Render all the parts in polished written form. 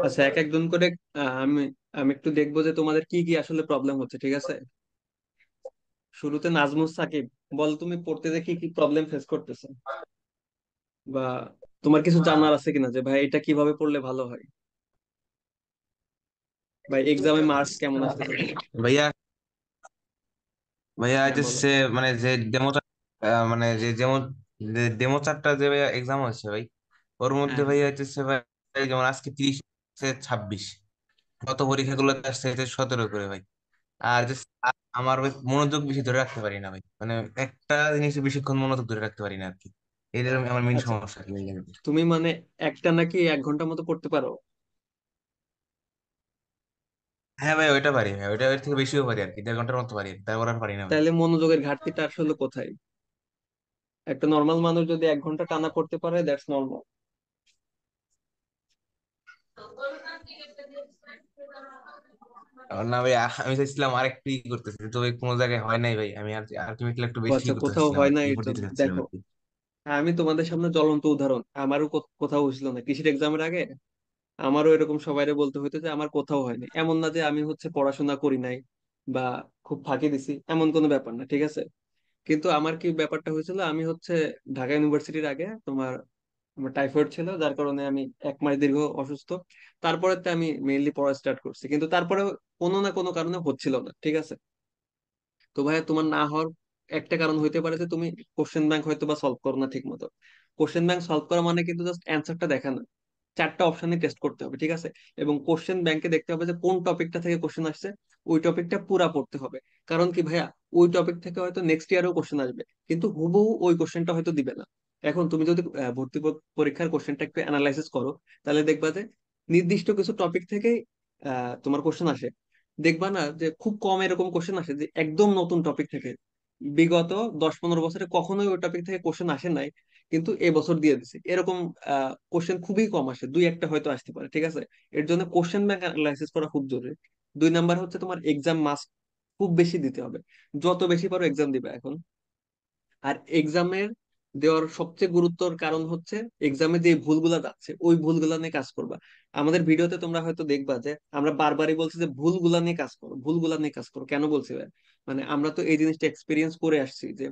আচ্ছা, এক একজন করে আমি আমি একটু দেখবো যে তোমাদের কি কি আসলে প্রবলেম হচ্ছে, ঠিক আছে? শুরুতে নাজমুস সাকিব, বল তুমি পড়তে যে কি কি প্রবলেম ফেস করতেছো, বা তোমার কিছু জানার আছে কিনা যে ভাই এটা কিভাবে পড়লে ভালো হয়, ভাই এক্সামে মার্কস কেমন আসতেছে তোমার? ভাইয়া ভাইয়া হ্যাঁ বলো। হচ্ছে মানে যে ডেমো, মানে যে যেমন ডেমো চারটা যে ভাইয়া এক্সাম হচ্ছে ভাই, ওর মধ্যে হ্যাঁ হ্যাঁ। ভাইয়া হচ্ছে ভাই, যেমন আজকে 30 হচ্ছে 26, গত পরীক্ষাগুলো আচ্ছা। আসছে হচ্ছে 17 করে ভাই। আর যে আমার ভাই মনোযোগ বেশি ধরে রাখতে পারি না ভাই, মানে একটা জিনিসে বেশিক্ষণ মনোযোগ ধরে রাখতে পারি না আর কি। এটাই আমার মেইন আচ্ছা, সমস্যা আর কি ভাই। তুমি মানে একটা নাকি 1 ঘন্টা মতো পড়তে পারো? হ্যাঁ ভাই, ওইটা পারি ভাই, ওইটা এর থেকে বেশিও পারি আর কি, 1.5 ঘন্টার মতো পারি, তারপর আর পারি না ভাই। তাহলে মনোযোগের ঘাটতিটা আসলে কোথায়? একটা নর্মাল মানুষ যদি 1 ঘন্টা টানা পড়তে পারে, দ্যাটস নর্মাল। আর না ভাই, আমি চাইছিলাম আর একটু করতেছি, তো ভাই কোনো জায়গায় হয় নাই ভাই, আমি আর আলটিমেটলি একটু বেশি আচ্ছা, করতে কোথাও চাচ্ছিলাম হয় আর না কি, এর এফোর্ট দিতে জন্য চাচ্ছিলাম দেখো, আর কি। আমি তোমাদের সামনে জ্বলন্ত উদাহরণ, আমারও কোথাও হয়েছিল না কৃষির এক্সামের আগে। আমারও এরকম সবাইরে বলতে হইতো যে আমার কোথাও হয়নি, এমন না যে আমি হচ্ছে পড়াশোনা করি নাই বা খুব ফাঁকি দিছি, এমন কোনো ব্যাপার না, ঠিক আছে? কিন্তু আমার কি ব্যাপারটা হয়েছিল, আমি হচ্ছে ঢাকা ইউনিভার্সিটির আগে তোমার আমার টাইফয়েড ছিল, যার কারণে আমি 1 মাস দীর্ঘ অসুস্থ। তারপরে তো আমি মেইনলি পড়া স্টার্ট করছি, কিন্তু তারপরে কোনো না কোনো কারণে হচ্ছিল না, ঠিক আছে? তো ভাইয়া তোমার না হওয়ার একটা কারণ হইতে পারে যে তুমি কোশ্চেন ব্যাংক হয়তো বা সলভ করো না ঠিক মতো। কোশ্চেন ব্যাংক সলভ করা মানে কিন্তু জাস্ট অ্যান্সারটা দেখা না, 4টা অপশনে টেস্ট করতে হবে, ঠিক আছে? এবং কোশ্চেন ব্যাংকে দেখতে হবে যে কোন টপিকটা থেকে কোশ্চেন আসছে, ওই টপিকটা পুরা পড়তে হবে। কারণ কি ভাইয়া, ওই টপিক থেকে হয়তো নেক্সট ইয়ারেও কোশ্চেন আসবে, কিন্তু হুবহু ওই কোশ্চেনটা হয়তো দিবে না। এখন তুমি যদি ভর্তি পরীক্ষার কোশ্চেনটা একটু অ্যানালাইসিস করো, তাহলে দেখবা যে নির্দিষ্ট কিছু টপিক থেকেই তোমার কোশ্চেন আসে। দেখবা না যে খুব কম এরকম কোশ্চেন আসে যে একদম নতুন টপিক থেকে, বিগত 10-15 বছরে কখনোই ওই টপিক থেকে কোশ্চেন আসে নাই, কিন্তু এবছর দিয়ে দিছে এরকম কোশ্চেন খুবই কম আসে, দুই একটা হয়তো আসতে পারে, ঠিক আছে? এর জন্য কোশ্চেন ব্যাংক অ্যানালাইসিস করা খুব জরুরি। 2 নাম্বার হচ্ছে তোমার এক্সাম মাস্ট খুব বেশি দিতে হবে, যত বেশি পারো এক্সাম দিবে এখন। আর এক্সামের দেওয়ার সবচেয়ে গুরুত্বর কারণ হচ্ছে এক্সামে যে ভুলগুলা যাচ্ছে ওই ভুলগুলা নিয়ে কাজ করবা। আমাদের ভিডিওতে তোমরা হয়তো দেখবা যে আমরা বারবারই বলছি যে ভুলগুলা নিয়ে কাজ করো, ভুলগুলা নিয়ে কাজ করো, কেন বলছি ভাই? মানে আমরা তো এই জিনিসটা এক্সপিরিয়েন্স করে আসছি যে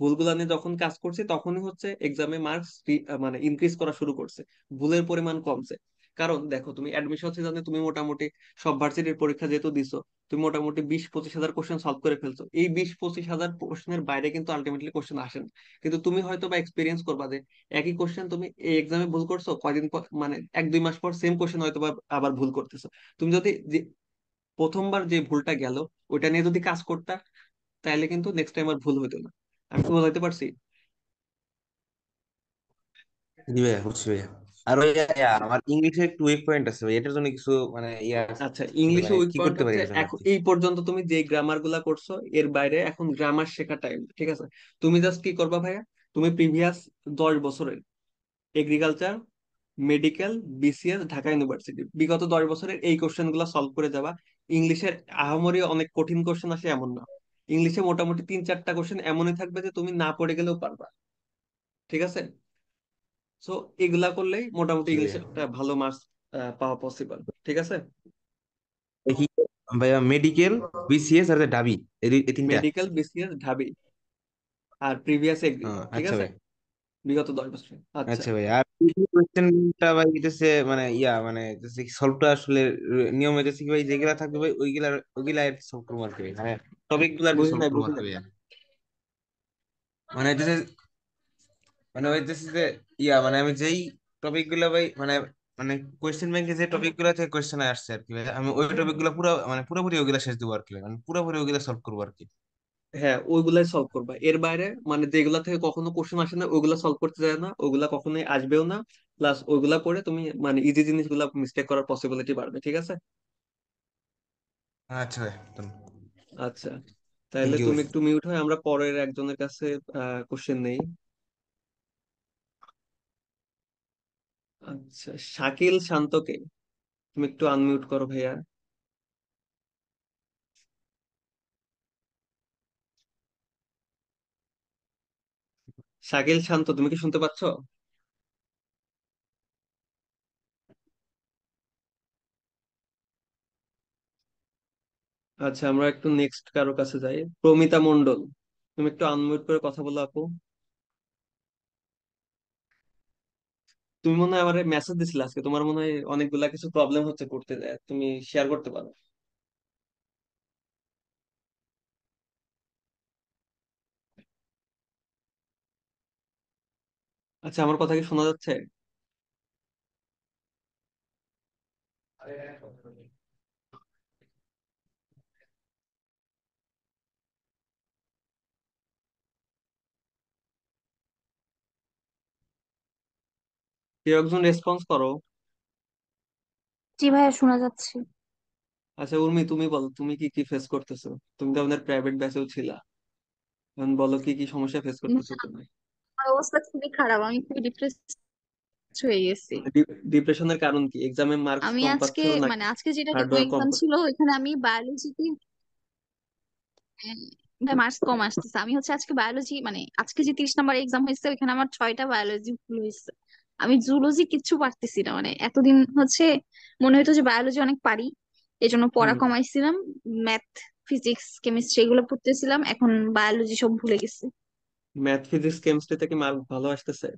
ভুলগুলা নিয়ে যখন কাজ করছি তখনই হচ্ছে এক্সামে মার্কস মানে ইনক্রিজ করা শুরু করছে, ভুলের পরিমাণ কমছে। কারণ দেখো, তুমি অ্যাডমিশন সিজনে তুমি মোটামুটি সব ভার্সিটির পরীক্ষা যেহেতু দিছো, তুমি মোটামুটি 20-25 হাজার কোশ্চেন সলভ করে ফেলছো, এই 20-25 হাজার কোশ্চেনের বাইরে কিন্তু আলটিমেটলি কোশ্চেন আসে না। কিন্তু তুমি হয়তো বা এক্সপিরিয়েন্স করবা যে একই কোশ্চেন তুমি এই এক্সামে ভুল করছো, কয়দিন পর মানে 1-2 মাস পর সেম কোশ্চেন হয়তো বা আবার ভুল করতেছো। তুমি যদি যে প্রথমবার যে ভুলটা গেল ওইটা নিয়ে যদি কাজ করতা, তাহলে কিন্তু নেক্সট টাইম আর ভুল হইতো না। আমি কি বোঝাইতে পারছি? জি ভাইয়া, বুঝছি ভাইয়া। আর ওই আমার ইংলিশে একটু উইক পয়েন্ট আছে ভাই, এটার জন্য কিছু মানে ইয়া আছে আচ্ছা, কি, ইংলিশে মানে উইক কি পয়েন্ট করতে পারি হচ্ছে এটার জন্য আর এখন কি। এই পর্যন্ত তুমি যে গ্রামার গুলা করছো, এর বাইরে এখন গ্রামার শেখা টাইম, ঠিক আছে? তুমি জাস্ট কি করবা ভাইয়া, তুমি প্রিভিয়াস 10 বছরের agriculture, medical, BCS, Dhaka university বিগত 10 বছরের এই কোশ্চেন গুলা সলভ করে যাবা। ইংলিশের আহামরি অনেক কঠিন কোশ্চেন আসে এমন না, ইংলিশে মোটামুটি 3-4টা কোশ্চেন এমনই থাকবে যে তুমি না পড়ে গেলেও পারবা, ঠিক আছে? সো এগুলা করলেই মোটামুটি জি ইংলিশে ভাইয়া। একটা ভালো মার্কস পাওয়া পসিবল, ঠিক আছে? দেখি ভাইয়া, মেডিকেল, বিসিএস আর যে ডাবি, এই তিনটা। মেডিকেল, বিসিএস, ঢাবি, আর প্রিভিয়াস এগ্রি, ঠিক আচ্ছা আছে? ভাই। বিগত 10 বছর। আচ্ছা। আচ্ছা ভাই, আর কোয়েশ্চেনটা ভাই হইতেছে মানে ইয়া মানে সলভটা আসলে নিয়ম হইতেছে কি ভাই, যেগুলা থাকবে ভাই ওইগুলা ওইগুলা সলভ করবো আর কি ভাই, মানে টপিক গুলো আর কি বুঝি সলভ নাই, করবো বুঝি আর কি নাই। ভাইয়া। মানে হইতেছে, মানে হইতেছে যে ইয়া মানে আমি যেই টপিক গুলা ভাই মানে, মানে কোয়েশ্চেন ব্যাংকে যে টপিক গুলা থেকে কোয়েশ্চেন আসছে আর কি ভাই, আমি ওই টপিক গুলা পুরো মানে পুরোপুরি ওইগুলা শেষ দেবো আর কি ভাই, মানে পুরোপুরি ওইগুলা সলভ করবো আর কি। হ্যাঁ, ওইগুলাই সলভ করবা, এর বাইরে মানে যেগুলা থেকে কখনো কোশ্চেন আসে না ওইগুলা সলভ করতে যায় না, ওইগুলা কখনোই আসবেও না। প্লাস ওইগুলা করে তুমি মানে ইজি জিনিসগুলা মিস্টেক করার পসিবিলিটি বাড়বে, ঠিক আছে? আচ্ছা ভাই, আচ্ছা, তাহলে থ্যাংক ইউ। তুমি একটু মিউট হয়, আমরা পরের একজনের কাছে কোশ্চেন নেই। আচ্ছা, শাকিল শান্তকে তুমি একটু আনমিউট করো ভাইয়া। শাকিল, শান্ত, তুমি কি শুনতে পাচ্ছ? আচ্ছা, আমরা একটু নেক্সট কারো কাছে যাই। প্রমিতা মন্ডল, তুমি একটু আনমিউট করে কথা বলো আপু। তুমি মনে হয় আমার মেসেজ দিছিলে আজকে, তোমার মনে হয় অনেকগুলা কিছু প্রবলেম হচ্ছে করতে যায়, তুমি শেয়ার করতে পারো। আচ্ছা, আমার কথা কি শোনা যাচ্ছে? কেউ একজন রেসপন্স করো। জি ভাইয়া, শোনা যাচ্ছে। আচ্ছা উর্মি, তুমি বলো তুমি কি কি ফেস করতেছো। তুমি তো আমাদের প্রাইভেট ব্যাচেও ছিলা, এখন বলো কি কি সমস্যা ফেস করতেছো তুমি। আমার অবস্থা খুবই খারাপ, আমি খুবই ডিপ্রেস হয়ে গেছি। ডিপ্রেশনের কারণ কি? এক্সামে মার্কস আমি কম আজকে পাচ্ছো মানে নাকি আজকে যেটা হার্ড ডেমো ওয়ার্ক কম এক্সাম করছো? ছিল ওইখানে আমি বায়োলজিতে মার্কস কম আসতেছে। আমি হচ্ছে আজকে বায়োলজি মানে আজকে যে 30 নম্বর এক্সাম হয়েছে ওইখানে আমার 6টা বায়োলজি ভুল হয়েছে। আমি জুলজি কিচ্ছু পারতেছি না, মানে এতদিন হচ্ছে মনে হতো যে বায়োলজি অনেক পারি, এই জন্য পড়া হুম। কমাইছিলাম। ম্যাথ, ফিজিক্স, কেমিস্ট্রি এগুলো পড়তেছিলাম, এখন বায়োলজি সব ভুলে গেছি। ম্যাথ, ফিজিক্স, কেমিস্ট্রিতে কি মার্ক ভালো আসতেছে?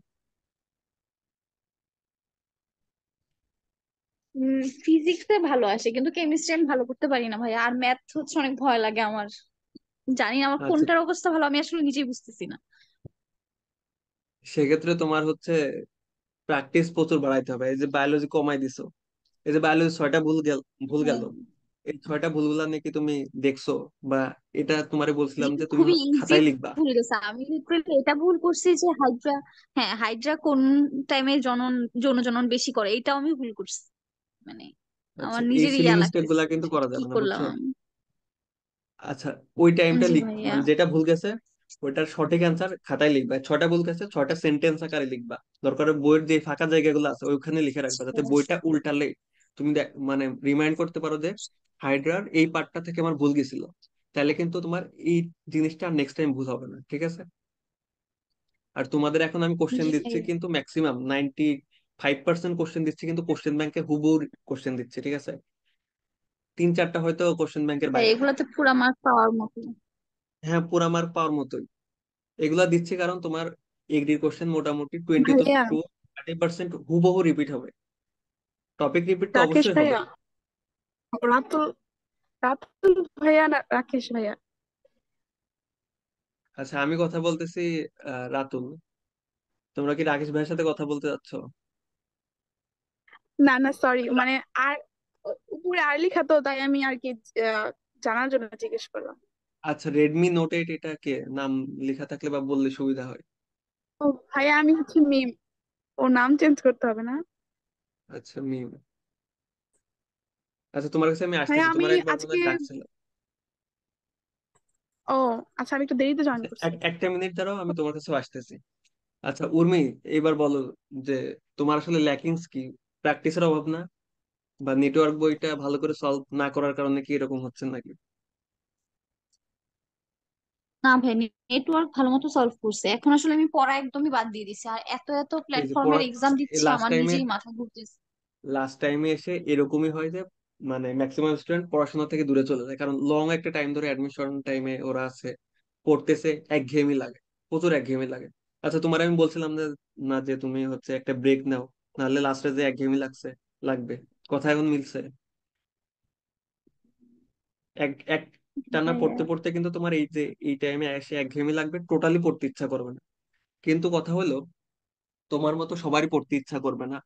ফিজিক্সে ভালো আসে কিন্তু কেমিস্ট্রি আমি ভালো করতে পারি না ভাই, আর ম্যাথ হচ্ছে অনেক ভয় লাগে আমার। জানি না আমার আচ্ছা, কোনটার অবস্থা ভালো, আমি আসলে নিজেই বুঝতেছি না। সেক্ষেত্রে তোমার হচ্ছে প্র্যাকটিস প্রচুর বাড়াইতে হবে। এই যে বায়োলজি কমাই দিছো, এই যে বায়োলজি 6টা ভুল গেল, হ্যাঁ, এই 6টা ভুলগুলা নিয়ে কি তুমি দেখছো? বা এটা তোমারে বলছিলাম যে যেটা তুমি খুবই ইজি খাতায় লিখবা। ভুল গেছে, আমি লিটারালি এটা ভুল করছি যে হাইড্রা, হ্যাঁ হাইড্রা কোন টাইমে যৌন জনন বেশি করে, এটাও আমি ভুল করছি। মানে আচ্ছা, আমার এই নিজেরই সিলি ইয়া মিস্টেক লাগতেছে গুলা কিন্তু যে করা এটা কি যাবে না, করলাম বুঝছো? আমি। আচ্ছা, ওই টাইমটা জি লিখ, ভাইয়া। মানে যেটা ভুল গেছে ওইটার সঠিক অ্যান্সার খাতায় লিখবা। 6টা ভুল গেছে, 6টা সেন্টেন্স আকারে লিখবা। দরকার হয় বইয়ের যে ফাঁকা জায়গাগুলো আছে ওইখানে লিখে রাখবা, যাতে বইটা উল্টালে তুমি মানে রিমাইন্ড করতে পারো যে হাইড্রার এই পার্টটা থেকে আমার ভুল গেছিল। তাহলে কিন্তু তোমার এই জিনিসটা নেক্সট টাইম ভুল হবে না, ঠিক আছে? আর তোমাদের এখন আমি কোশ্চেন জি দিচ্ছি ভাইয়া। কিন্তু ম্যাক্সিমাম 95% কোশ্চেন দিচ্ছি, কিন্তু কোশ্চেন ব্যাংকে হুবহু কোশ্চেন দিচ্ছি, ঠিক আছে? 3-4টা হয়তো কোশ্চেন ব্যাংকের হ্যাঁ, বাইরে। এগুলাতে পুরা মার্ক পাওয়ার মতো। হ্যাঁ, পুরা মার্ক পাওয়ার মতোই। এগুলা দিচ্ছি কারণ তোমার এগ্রির কোশ্চেন মোটামুটি 20 ভাইয়া, টু 30% হুবহু রিপিট হবে। টপিক রিপিট তো রাকেশ অবশ্যই হবে। ভাইয়া, রাতুল, রাতুল ভাইয়া না রাকেশ ভাইয়া? আচ্ছা, আমি কথা বলতেছি রাতুল। তোমরা কি রাকেশ ভাইয়ের সাথে কথা বলতে চাচ্ছ? না না, সরি, মানে আর উপরে আর লেখা তো, তাই আমি আর কি আহ, জানার জন্য জিজ্ঞেস করলাম। আচ্ছা, রেডমি নোট 8 এটা কে? নাম লেখা থাকলে বা বললে সুবিধা হয়। ও ভাইয়া, আমি হচ্ছে মিম। ও নাম চেঞ্জ করতে হবে না? আচ্ছা, মিম। আচ্ছা, তোমার কাছে আমি ভাইয়া আসতেছি, আমি তোমার একবার মনে আজকে, হয় ডাকছিলাম। ও আচ্ছা, আমি একটু দেরিতে জয়েন আচ্ছা, করছি। একটা মিনিট দাঁড়াও, আমি তোমার কাছে আসতেছি। আচ্ছা উর্মি, এবার বলো যে তোমার আসলে ল্যাকিংস কি? প্র্যাকটিসের অভাব না, বা নেটওয়ার্ক বইটা ভালো করে সলভ না করার কারণে কি এরকম হচ্ছে নাকি? না ভাই, নেটওয়ার্ক ভালো মতো সলভ করছে, এখন আসলে আমি পড়া একদমই বাদ দিয়ে দিছি, আর এত এত এই যে প্ল্যাটফর্মের পড়া, এক্সাম দিচ্ছি লাস্ট আমার টাইমে নিজেই মাথা ঘুরতেছে। লাস্ট টাইমে এসে এরকমই হয় যে মানে ম্যাক্সিমাম স্টুডেন্ট পড়াশোনা থেকে দূরে চলে যায়, কারণ লং একটা টাইম ধরে অ্যাডমিশন টাইমে ওরা আছে, পড়তেছে, একঘেয়েমি লাগে, প্রচুর একঘেয়েমি লাগে। আচ্ছা, তোমার আমি বলছিলাম যে না, যে তুমি হচ্ছে একটা ব্রেক নাও, নাহলে লাস্টে যে একঘেয়েমি লাগবে। কথা এখন মিলছে? এক টানা ভাইয়া, পড়তে পড়তে কিন্তু তোমার এই যে এই টাইমে এসে একঘেয়েমি লাগবে, টোটালি পড়তে ইচ্ছা করবে না। কিন্তু কথা হলো, তোমার মতো সবারই পড়তে ইচ্ছা করবে না,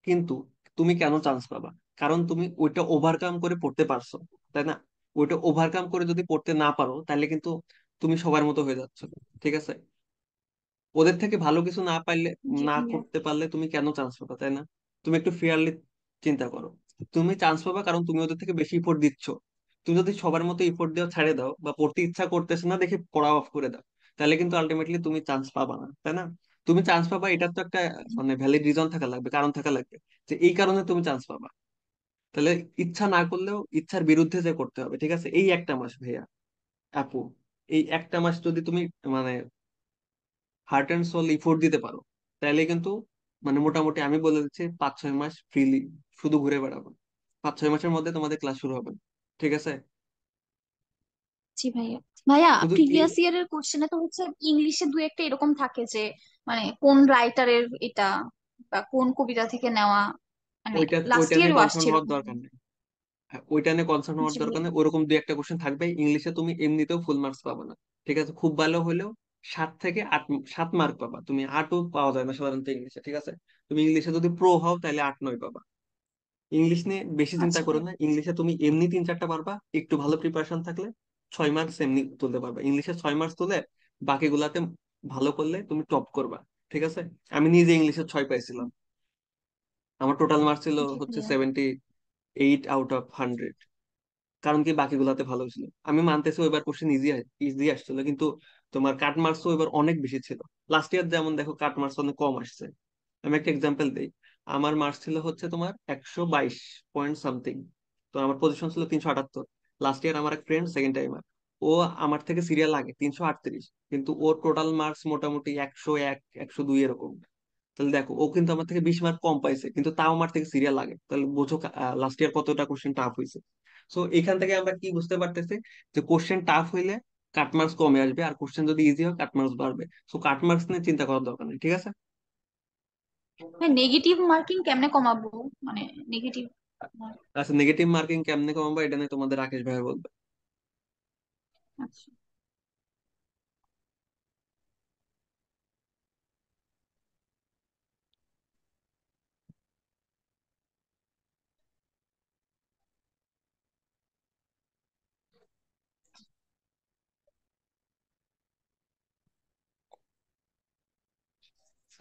কিন্তু তুমি কেন চান্স পাবা? কারণ তুমি ওইটা ওভারকাম করে পড়তে পারছো, তাই না? ওইটা ওভারকাম করে যদি পড়তে না পারো, তাহলে কিন্তু তুমি সবার মতো হয়ে যাচ্ছ, ঠিক আছে? ওদের থেকে ভালো কিছু না পাইলে, জি না ভাইয়া। করতে পারলে তুমি কেন চান্স পাবা, তাই না? তুমি একটু ফেয়ারলি চিন্তা করো। তুমি চান্স পাবা কারণ তুমি ওদের থেকে বেশি ইফোর্ট দিচ্ছ। তুমি যদি সবার মতো ইফোর্ট দেওয়া ছেড়ে দাও, বা পড়তে ইচ্ছা করতেছে না দেখে পড়া অফ করে দাও, তাহলে কিন্তু আলটিমেটলি তুমি চান্স পাবা না, তাই না? তুমি চান্স পাবা, এটার তো একটা মানে ভ্যালিড রিজন থাকা লাগবে, কারণ থাকা লাগবে, যে এই কারণে তুমি চান্স পাবা। তাহলে ইচ্ছা না করলেও ইচ্ছার বিরুদ্ধে যে করতে হবে, ঠিক আছে? এই একটা মাস ভাইয়া, আপু, এই একটা মাস যদি তুমি মানে হার্ট অ্যান্ড সোল ইফোর্ট দিতে পারো, তাহলে কিন্তু মানে মোটামুটি আমি বলে দিচ্ছি 5-6 মাস ফ্রিলি শুধু ঘুরে বেড়াবো, 5-6 মাসের মধ্যে তোমাদের ক্লাস শুরু হবে। ঠিক আছে? জি ভাইয়া। ভাইয়া শুধু প্রিভিয়াস ইয়ারের কোশ্চেনে তো হচ্ছে ইংলিশে দু একটা এরকম থাকে যে মানে কোন রাইটারের এটা বা কোন কবিতা থেকে নেওয়া, মানে ওইটা লাস্ট ওইটা নিয়ে ইয়ারও আসছে কনসার্ন হওয়ার এরকম। দরকার নেই। হ্যাঁ, ওইটা নিয়ে কনসার্ন হওয়ার জি দরকার ভাইয়া। নেই, ওরকম 2-1টা কোশ্চেন থাকবে ইংলিশে, তুমি এমনিতেও ফুল মার্কস পাবে না। ঠিক আছে? খুব ভালো হলেও 7 থেকে 8, 7 মার্ক পাবা, তুমি 8ও পাওয়া যায় না সাধারণত ইংলিশে। ঠিক আছে? তুমি ইংলিশে যদি প্রো হও তাহলে 8-9 পাবা। ইংলিশ নিয়ে বেশি চিন্তা আচ্ছা করো ভাইয়া। না, ইংলিশে তুমি এমনি 3-4টা পারবা, একটু ভালো প্রিপারেশন থাকলে 6 মার্কস এমনি তুলতে পারবা। ইংলিশে 6 মার্কস তুলে বাকিগুলাতে ভালো করলে তুমি টপ করবা। ঠিক আছে? আমি নিজে ইংলিশে 6 পাইছিলাম, আমার টোটাল মার্কস ছিল জি হচ্ছে ভাইয়া। 78/100। কারণ কি বাকিগুলাতে ভালো ছিল। আমি মানতেছি ওইবার কোশ্চেন ইজি ইজি আসছিল, কিন্তু তোমার কাট মার্কসও এবার অনেক বেশি ছিল। লাস্ট ইয়ার যেমন দেখো কাট মার্কস অনেক কম আসছে। আমি একটা এক্সাম্পল দিই, আমার মার্কস ছিল হচ্ছে তোমার 122 পয়েন্ট সামথিং, তো আমার পজিশন ছিল 378। লাস্ট ইয়ার আমার এক ফ্রেন্ড সেকেন্ড টাইমার, ও আমার থেকে সিরিয়াল আগে 338, কিন্তু ওর টোটাল মার্কস মোটামুটি 101 102 এরকম। তাহলে দেখো ও কিন্তু আমার থেকে 20 মার্ক কম পাইছে, কিন্তু তাও আমার থেকে সিরিয়াল লাগে, তাহলে বোঝো লাস্ট ইয়ার কতটা কোশ্চেন টাফ হয়েছে। সো এখান থেকে আমরা কি বুঝতে পারতেছি, যে কোশ্চেন টাফ হইলে কাট মার্কস কমে আসবে, আর কোশ্চেন যদি ইজি হয় কাট মার্কস বাড়বে। সো কাট মার্কস নিয়ে চিন্তা করার দরকার নেই। ঠিক আছে? হ্যাঁ, নেগেটিভ মার্কিং কেমনে কমাবো, মানে নেগেটিভ। আচ্ছা, নেগেটিভ মার্কিং কেমনে কমাবো এটা নিয়ে তোমাদের রাকেশ ভাই বলবে। আচ্ছা।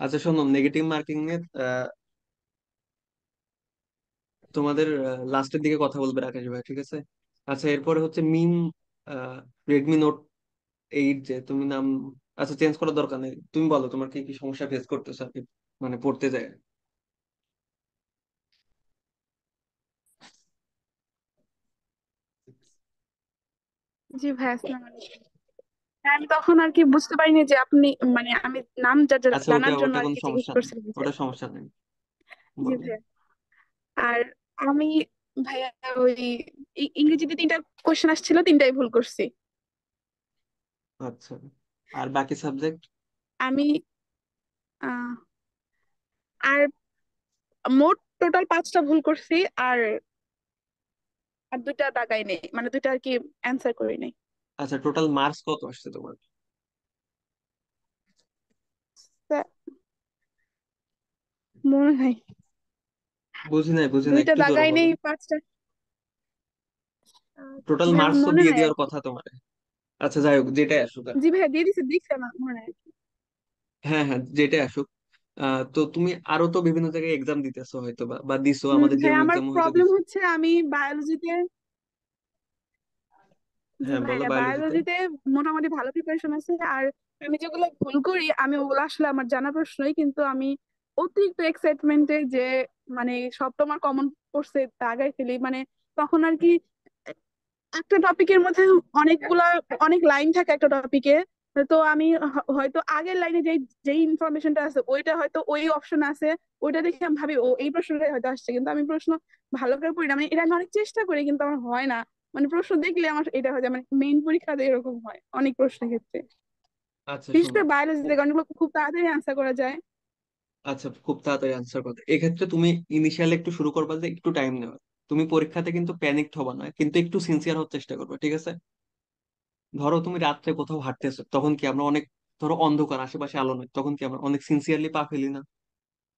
আচ্ছা শোনো, নেগেটিভ মার্কিং নিয়ে তোমাদের লাস্টের দিকে কথা বলবে রাকেশ ভাই। ঠিক আছে? আচ্ছা, এরপরে হচ্ছে মিম, রেডমি নোট 8 যে তুমি নাম, আচ্ছা চেঞ্জ করার দরকার নেই, তুমি বলো তোমার কি কি সমস্যা ফেস করতেছো আর কি, মানে পড়তে যায়। জি ভাই, আসসালামু আলাইকুম। হ্যাঁ, আমি তখন আর কি বুঝতে পারিনি যে আপনি, মানে আমি নাম আচ্ছা, ওটা জানার জন্য ওটা আর কোনো কি জিজ্ঞেস সমস্যা নেই, করছিলাম যে। ওটা সমস্যা নেই, জি বলো। ভাইয়া। আর আমি, ভাইয়া, ওই ইংরেজিতে 3টা কোশ্চেন আসছিল, 3টাই ভুল করছি। আচ্ছা, আর বাকি সাবজেক্ট? আমি আহ, আর মোট টোটাল 5টা ভুল করছি। আর আর 2টা দাগাই নেই, মানে 2টা আর কি অ্যান্সার করি নাই। আচ্ছা, টোটাল মার্কস কত আসছে তোমার? তা মনে হয় বুঝি নাই, বুঝি নাই, 2টা একটু জোরে দাগাই বলো। নেই, 5টা। টোটাল ভাইয়া মার্কস তো মনে দিয়ে নাই আর দেওয়ার কি। কথা তোমার। আচ্ছা যাই হোক, যেটাই আসুক আর জি কি। ভাইয়া, দিয়ে দিছে, দেখছি আমার মনে নাই। হ্যাঁ হ্যাঁ, যেটাই আসুক। তো তুমি আরো তো বিভিন্ন জায়গায় এক্সাম দিতেছো হয়তো, বা দিছো, আমাদের ভাই, জেম আমার এক্সামও হয়তো প্রবলেম দিছো। হচ্ছে আমি বায়োলজিতে, জি হ্যাঁ বলো, ভাইয়া, বায়োলজিতে। বায়োলজিতে মোটামুটি ভালো প্রিপারেশন আছে। আর আমি যেগুলো ভুল করি আমি ওগুলো আসলে আমার জানা প্রশ্নই, কিন্তু আমি অতিরিক্ত এক্সাইটমেন্টে যে মানে সব তোমার কমন পড়ছে তা আগাই ফেলি, মানে তখন আর কি একটা টপিকের মধ্যে অনেকগুলা অনেক লাইন থাকে একটা টপিকে। তো আমি হয়তো আগের লাইনে যেই যেই ইনফরমেশনটা আছে ওইটা হয়তো ওই অপশন আছে, ওইটা দেখে আমি ভাবি ও এই প্রশ্নটাই হয়তো আসছে, কিন্তু আমি প্রশ্ন ভালো করে পড়ি না। মানে এটা আমি অনেক চেষ্টা করি কিন্তু আমার হয় না। মানে প্রশ্ন দেখলে আমার এটা হয় যায়, মানে মেইন পরীক্ষাতে এরকম হয় অনেক প্রশ্নের ক্ষেত্রে, আচ্ছা বিশেষ শোনো, করে বায়োলজিতে, কারণ এগুলো খুব তাড়াতাড়ি আনসার করা যায়। আচ্ছা খুব তাড়াতাড়ি আনসার করতে, এক্ষেত্রে তুমি ইনিশিয়ালি একটু শুরু করবা যে একটু টাইম নেওয়া। তুমি পরীক্ষাতে কিন্তু প্যানিক হবা না, কিন্তু একটু সিনসিয়ার হওয়ার চেষ্টা করবে। ঠিক আছে? ধরো তুমি রাত্রে কোথাও হাঁটতেছো, তখন কি আমরা অনেক, ধরো অন্ধকার আশেপাশে আলো নেই, তখন কি আমরা অনেক সিনসিয়ারলি পা ফেলি না,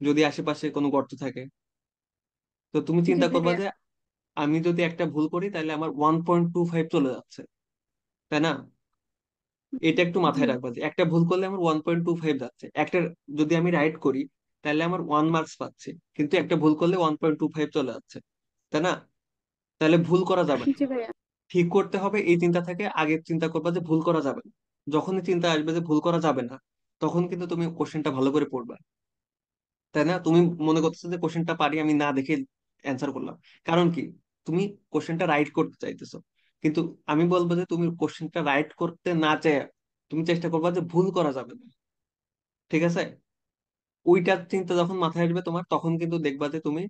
যদি আশেপাশে কোনো গর্ত থাকে? তো তুমি জি চিন্তা করবা ভাইয়া। যে আমি যদি একটা ভুল করি তাহলে আমার 1.25 চলে যাচ্ছে, তাই না? এটা একটু জি। মাথায় রাখবা যে একটা ভুল করলে আমার 1.25 যাচ্ছে, একটা যদি আমি রাইট করি তাহলে আমার 1 মার্কস পাচ্ছি, কিন্তু একটা ভুল করলে 1.25 চলে যাচ্ছে, তাই না? তাহলে ভুল করা যাবে না, জি ভাইয়া। ঠিক করতে হবে। এই চিন্তা থেকে আগে চিন্তা করবা যে ভুল করা যাবে না। যখনই চিন্তা আসবে যে ভুল করা যাবে না, তখন কিন্তু তুমি কোশ্চেনটা ভালো করে পড়বা, তাই না? তুমি মনে করতেছো যে কোশ্চেনটা পারি, আমি না দেখে অ্যান্সার করলাম, কারণ কি তুমি কোশ্চেনটা রাইট করতে চাইতেছো। কিন্তু আমি বলবো যে তুমি কোশ্চেনটা রাইট করতে না চাই, তুমি চেষ্টা করবা যে ভুল করা যাবে না। ঠিক আছে? ওইটার চিন্তা যখন মাথায় আসবে তোমার, তখন কিন্তু দেখবা যে তুমি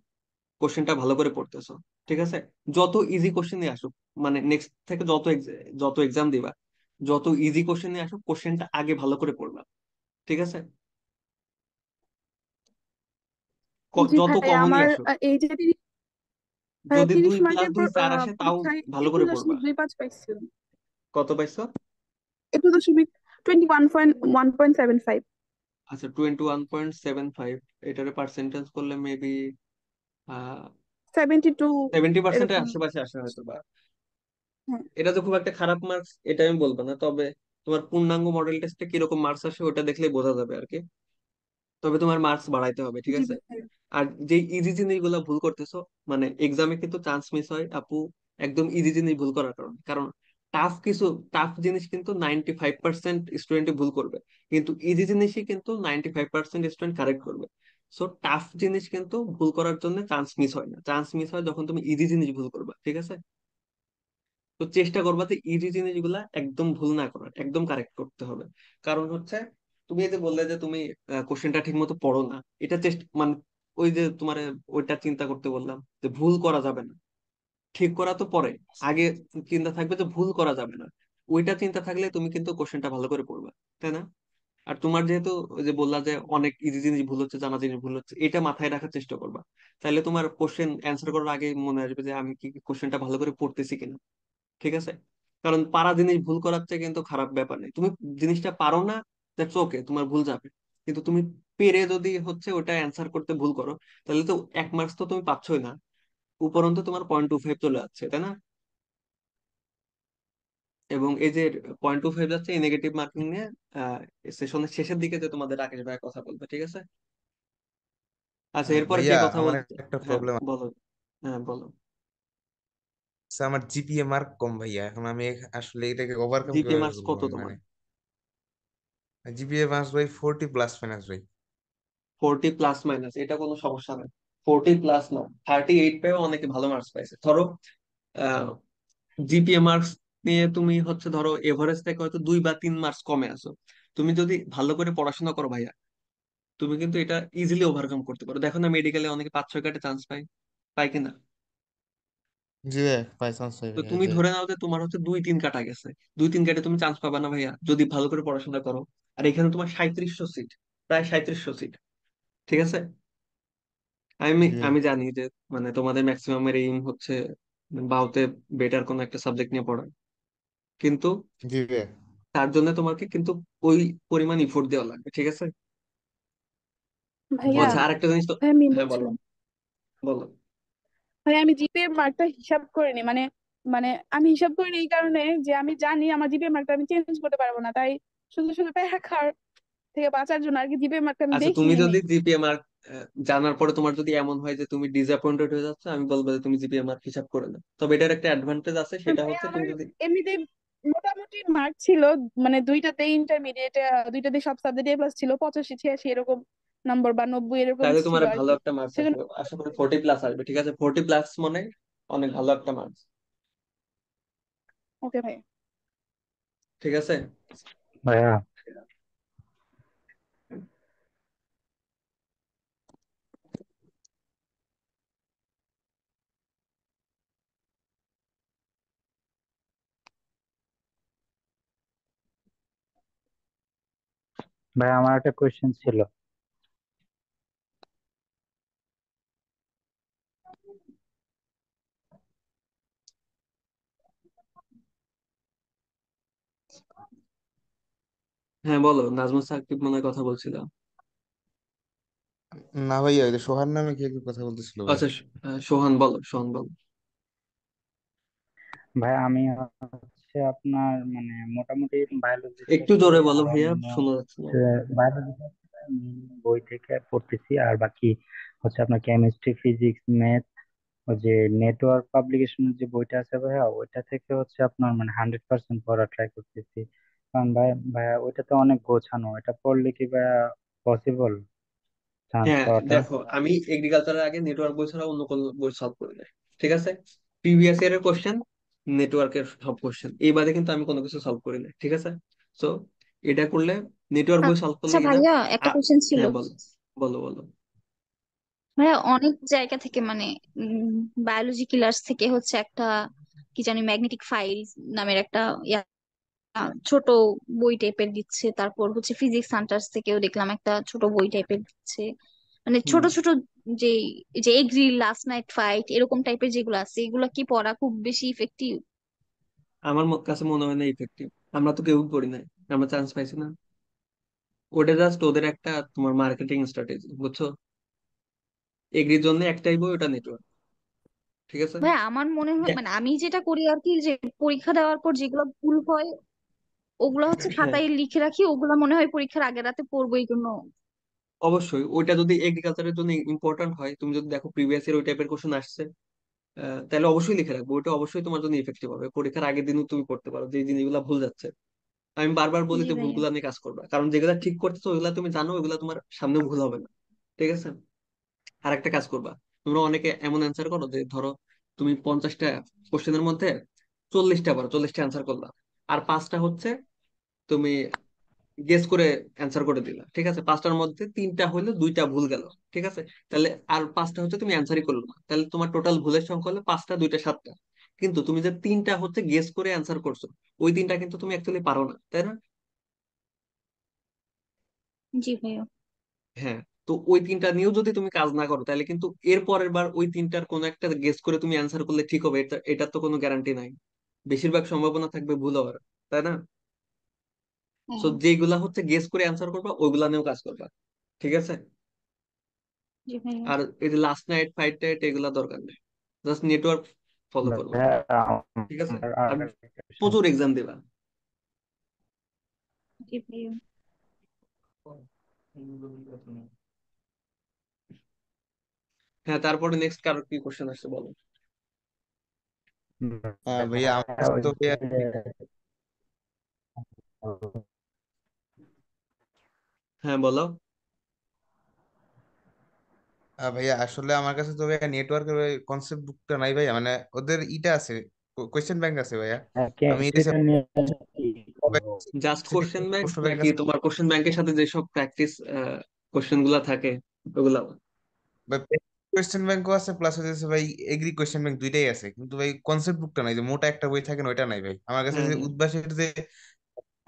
কোশ্চেনটা ভালো করে পড়তেছো। ঠিক আছে? যত ইজি কোশ্চেন নিয়ে আসুক, মানে নেক্সট থেকে যত এক্সাম দিবা, যত ইজি কোশ্চেন নিয়ে আসুক, কোশ্চেনটা আগে ভালো করে পড়বা। ঠিক আছে? জি যত ভাই, কমনই আমার আসুক, এই যে যদি 30 মার্কের 2+2 4 আসে তাও পরীক্ষায় ভালো একটু করে পড়বা। দশমিক 2 5 পাইছিলাম। কত পাইছো? একটু দশমিক 21.1.75। আচ্ছা, 21.75। এটারে পার্সেন্টেজ করলে মেবি 72 70%-এর এরকম। আশেপাশে আসে হয়তো বা। হ্যাঁ। এটা তো খুব একটা খারাপ মার্কস এটা আমি বলবো না, তবে তোমার পূর্ণাঙ্গ মডেল টেস্টে কিরকম মার্কস আসে ওটা দেখলেই বোঝা যাবে আর কি। তবে তোমার মার্কস বাড়াইতে হবে, ঠিক জি আছে? ভাই। আর যে ইজি জিনিসগুলো ভুল করতেছো, মানে এক্সামে কিন্তু চান্স মিস হয় আপু, একদম ইজি জিনিস ভুল করার কারণে। কারণ টাফ জিনিস কিন্তু 95% স্টুডেন্টই ভুল করবে, কিন্তু ইজি জিনিসই কিন্তু 95% স্টুডেন্ট কারেক্ট করবে। সো টাফ জিনিস কিন্তু ভুল করার জন্য চান্স মিস হয় না, চান্স মিস হয় যখন তুমি ইজি জিনিস ভুল করবা। ঠিক আছে? তো চেষ্টা করবা যে ইজি জিনিসগুলা একদম ভুল না করার, একদম কারেক্ট করতে হবে। কারণ হচ্ছে, তুমি এই যে বললে যে তুমি কোশ্চেনটা ঠিক মতো পড়ো না, এটা চেষ্টা মানে ওই যে তোমার ওইটা চিন্তা করতে বললাম যে ভুল করা যাবে না, ঠিক করা তো পরে। আগে চিন্তা থাকবে যে ভুল করা যাবে না, ওইটা চিন্তা থাকলে তুমি কিন্তু কোশ্চেনটা ভালো করে পড়বা, তাই না? আর তোমার যেহেতু ওই যে বললা যে অনেক ইজি জিনিস ভুল হচ্ছে, জানা জিনিস ভুল হচ্ছে, এটা মাথায় রাখার চেষ্টা করবা। তাহলে তোমার কোশ্চেন অ্যান্সার করার আগে মনে আসবে যে আমি কি কোশ্চেনটা ভালো করে পড়তেছি কিনা। ঠিক আছে? কারণ পারা জিনিস ভুল করার চেয়ে কিন্তু খারাপ ব্যাপার নেই। তুমি জিনিসটা পারো না, দ্যাটস ওকে, তোমার ভুল যাবে। কিন্তু তুমি পেরে যদি হচ্ছে ওটা অ্যান্সার করতে ভুল করো, তাহলে তো 1 মার্কস তো তুমি পাচ্ছই না, উপরন্তু তোমার 0.25 চলে যাচ্ছে, তাই না? এবং এই যে 0.25 যাচ্ছে, এই নেগেটিভ মার্কিং নিয়ে সেশনের শেষের দিকে যে তোমাদের রাকেশ ভাই কথা বলবে, ঠিক আছে? আচ্ছা, এরপরে কে ভাইয়া কথা আমার বলতে? একটা হ্যাঁ, প্রবলেম বলো। হ্যাঁ, বলো। আছে, আমার জিপিএ মার্ক কম ভাইয়া। এখন আমি আসলে এটাকে ওভারকাম জিপিএ কিভাবে মার্কস করবো কত ভাই? তোমার? মানে জিপিএ মার্কস ভাই 40 প্লাস মাইনাস ভাই। 40 প্লাস মাইনাস এটা কোনো সমস্যা না। 40 প্লাস না, 38 পেয়েও অনেকে ভালো মার্কস পাইছে। ধরো জিপিএ মার্কস নিয়ে তুমি হচ্ছে ধরো এভারেজ থেকে হয়তো 2 বা 3 মার্কস কমে আসো, তুমি যদি ভালো করে পড়াশোনা করো ভাইয়া, তুমি কিন্তু এটা ইজিলি ওভারকাম করতে পারো। দেখো না, মেডিকেলে অনেকে 5-6 কাটে চান্স পায়, পায় কিনা? জি ভাই, বাই চান্স ভাই তো ভাইয়া, তুমি জি। ধরে নাও যে তোমার হচ্ছে 2-3 কাটা গেছে, 2-3 কাটে তুমি চান্স পাবা না ভাইয়া যদি ভালো করে পড়াশোনা করো। আর এখানে তোমার 3700 সিট, প্রায় 3700 সিট। ঠিক আছে? আমি জি ভাই। আমি জানি যে মানে তোমাদের ম্যাক্সিমামের এইম হচ্ছে বাউতে বেটার কোনো একটা সাবজেক্ট নিয়ে পড়া, কিন্তু জি ভাই। তার জন্য তোমাকে কিন্তু ওই পরিমাণ ইফোর্ট দেওয়া লাগবে। ঠিক আছে? ভাইয়া, আচ্ছা, আরেকটা জিনিস তো। আমি হ্যাঁ, বলো। বলছিলাম, বলো। ভাই আমি জিপিএ মার্কটা হিসাব করিনি, মানে মানে আমি হিসাব করিনি এই কারণে যে আমি জানি আমার জিপিএ মার্কটা আমি চেঞ্জ করতে পারবো না, তাই শুধু শুধু প্যারা খাওয়ার থেকে বাঁচার জন্য আর কি জিপিএ মার্কটা আমি আচ্ছা, তুমি দেখিই যদি নেই। জিপিএ মার্ক জানার পরে তোমার যদি এমন হয় যে তুমি ডিসঅ্যাপয়েন্টেড হয়ে যাচ্ছ, আমি বলবো যে তুমি জিপিএ মার্ক হিসাব করে নাও। তবে এটার একটা অ্যাডভান্টেজ আছে, সেটা ভাইয়া হচ্ছে আমার তুমি যদি, এমনিতে মোটামুটি মার্ক ছিল, মানে দুইটাতে ইন্টারমিডিয়েটে, দুইটাতে সব সাবজেক্টে প্লাস ছিল, 85 86 এরকম নম্বর বা 90 এরকম তাহলে ছিল তোমার আর ভালো কি। একটা মার্কস সেজন্য আসবে, আশা করি 40 প্লাস আসবে। ঠিক আছে? 40 প্লাস মানে অনেক ভালো একটা মার্কস। ওকে ভাই। ঠিক আছে? ভাইয়া ভাই আমার একটা কোয়েশ্চেন ছিল। হ্যাঁ, বলো। নাজমুল সাকিব মনে হয় কথা বলছিল। না ভাইয়া, ওই যে সোহান নামে কে কি কথা বলতেছিল ভাই। আচ্ছা, সোহান বলো, সোহান বলো। ভাই আমি হচ্ছে আপনার মানে মোটামুটি বায়োলজি একটু থেকে জোরে বলো আর ভাইয়া, অন্যান্য শোনা যাচ্ছে না। বায়োলজি বই থেকে পড়তেছি, আর বাকি হচ্ছে আপনার কেমিস্ট্রি ফিজিক্স ম্যাথ, ওই যে নেটওয়ার্ক পাবলিকেশনের যে বইটা আছে ভাইয়া, ওইটা থেকে হচ্ছে আপনার মানে 100% পড়া ট্রাই করতেছি। কারণ ভাইয়া ওইটা তো অনেক গোছানো, এটা পড়লে কি ভাইয়া পসিবল চান্স হ্যাঁ, পাওয়াটা? দেখো, আমি এগ্রিকালচারের আগে নেটওয়ার্ক বই ছাড়া অন্য কোনো বই সলভ করি নাই। ঠিক আছে? প্রিভিয়াস ইয়ার এর কোশ্চেন, নেটওয়ার্কের সব কোশ্চেন, এই বাদে কিন্তু আমি কোনো কিছু সলভ করি নাই। ঠিক আছে? সো এটা করলে, নেটওয়ার্ক বই সলভ করলে আচ্ছা ইনাফ। ভাইয়া, একটা কোশ্চেন ছিল। হ্যাঁ বলো, বলো বলো। ভাইয়া অনেক জায়গা থেকে মানে বায়োলজি ক্লাস থেকে হচ্ছে একটা কি জানি ম্যাগনেটিক ফাইল নামের একটা ছোট বই টাইপের দিচ্ছে, তারপর হচ্ছে ফিজিক্স সেন্টার্স থেকেও দেখলাম একটা ছোট বই টাইপের দিচ্ছে, মানে হুম। ছোট ছোট যে যে এগ্রি লাস্ট নাইট ফাইট এরকম টাইপের যেগুলো আছে, এগুলো কি পড়া খুব বেশি ইফেক্টিভ? আমার কাছে মনে হয় না ইফেক্টিভ। আমরা তো কেউ পড়ি নাই, আমরা চান্স পাইছি না। ওটা জাস্ট ওদের একটা তোমার মার্কেটিং স্ট্র্যাটেজি, বুঝছো? এগ্রির জন্য একটাই বই, ওটা নেটওয়ার্ক। ঠিক আছে। ভাই আমার মনে হয় মানে আমি যেটা করি আর কি, যে পরীক্ষা দেওয়ার পর যেগুলো ভুল হয় ওগুলো হচ্ছে হ্যাঁ, খাতায় লিখে রাখি, ওগুলো মনে হয় পরীক্ষার আগের রাতে পড়বো এই জন্য। অবশ্যই ওইটা যদি এগ্রিকালচারের জন্য ইম্পর্টেন্ট হয়, তুমি যদি দেখো প্রিভিয়াস ইয়ার ওই টাইপের কোশ্চেন আসছে, তাহলে অবশ্যই লিখে রাখবো। ওইটা অবশ্যই তোমার জন্য ইফেক্টিভ হবে, পরীক্ষার আগের দিনও তুমি পড়তে পারো যে জিনিসগুলো ভুল যাচ্ছে। আমি বারবার বলি জি যে ভাইয়া। ভুলগুলো নিয়ে কাজ করবা, কারণ যেগুলা ঠিক করতেছো ওইগুলা তুমি জানো, ওইগুলা তোমার সামনে ভুল হবে না। ঠিক আছে। আর একটা কাজ করবা, তোমরা অনেকে এমন অ্যান্সার করো যে ধরো তুমি 50টা কোশ্চেনের মধ্যে 40টা অ্যান্সার করলা, আর 5টা হচ্ছে তুমি গেস করে অ্যান্সার করে দিলা। ঠিক আছে, 5টার মধ্যে 3টা হইলো, 2টা ভুল গেল। ঠিক আছে, তাহলে আর 5টা হচ্ছে তুমি অ্যান্সারই করলো না, তাহলে তোমার টোটাল ভুলের সংখ্যা হলো 5টা, 2টা 7টা। কিন্তু তুমি যে 3টা হচ্ছে গেস করে অ্যান্সার করছো, ওই 3টা কিন্তু তুমি অ্যাকচুয়ালি পারো না, তাই না? জি ভাইয়া। হ্যাঁ। তো ওই 3টা নিয়েও যদি তুমি কাজ না করো, তাহলে কিন্তু এর পরের বার ওই 3টার কোনো একটা গেস করে তুমি অ্যান্সার করলে ঠিক হবে, এটার তো কোনো গ্যারান্টি নাই। বেশিরভাগ সম্ভাবনা থাকবে ভুল হওয়ার, তাই না? সো হ্যাঁ। যেগুলা হচ্ছে গেস করে অ্যান্সার করবা, ওইগুলা নিয়েও কাজ করবা। ঠিক আছে। জি ভাইয়া। আর এই যে লাস্ট নাইট ফাইট টাইট এগুলা দরকার নেই, জাস্ট নেটওয়ার্ক ফলো করবা। ভাইয়া ঠিক আছে। আমার আর আর একটা question প্রচুর এক্সাম দিবা। জি ভাইয়া। হ্যাঁ, তারপরে নেক্সট কারো কি কোশ্চেন আসছে বলো। ভাইয়া আমার ভাইয়া কাছে ওই তো ভাইয়া যে হ্যাঁ, বলো। ভাইয়া আসলে আমার কাছে তো ভাইয়া নেটওয়ার্কের ওই কনসেপ্ট বুকটা নাই ভাইয়া, মানে ওদের ইটা আছে, কোয়েশ্চেন ব্যাংক আছে ভাইয়া। আমি এটা কেমিস্ট্রিটা নিয়ে কি করবো? জাস্ট কোশ্চেন ব্যাংক প্রশ্ন ব্যাংক নাকি আছে, তোমার কোশ্চেন ব্যাংকের সাথে যেসব প্র্যাকটিস কোশ্চেন গুলা থাকে ওগুলা? কোয়েশ্চেন ব্যাংকও আছে, প্লাস হচ্ছে ভাই এগ্রি কোয়েশ্চেন ব্যাংক দুইটাই আছে, কিন্তু ভাই কনসেপ্ট বুকটা নাই, যে মোটা একটা বই থাকে না ওইটা নাই ভাই আমার কাছে। হ্যাঁ, যে হ্যাঁ। উদ্ভাসের যে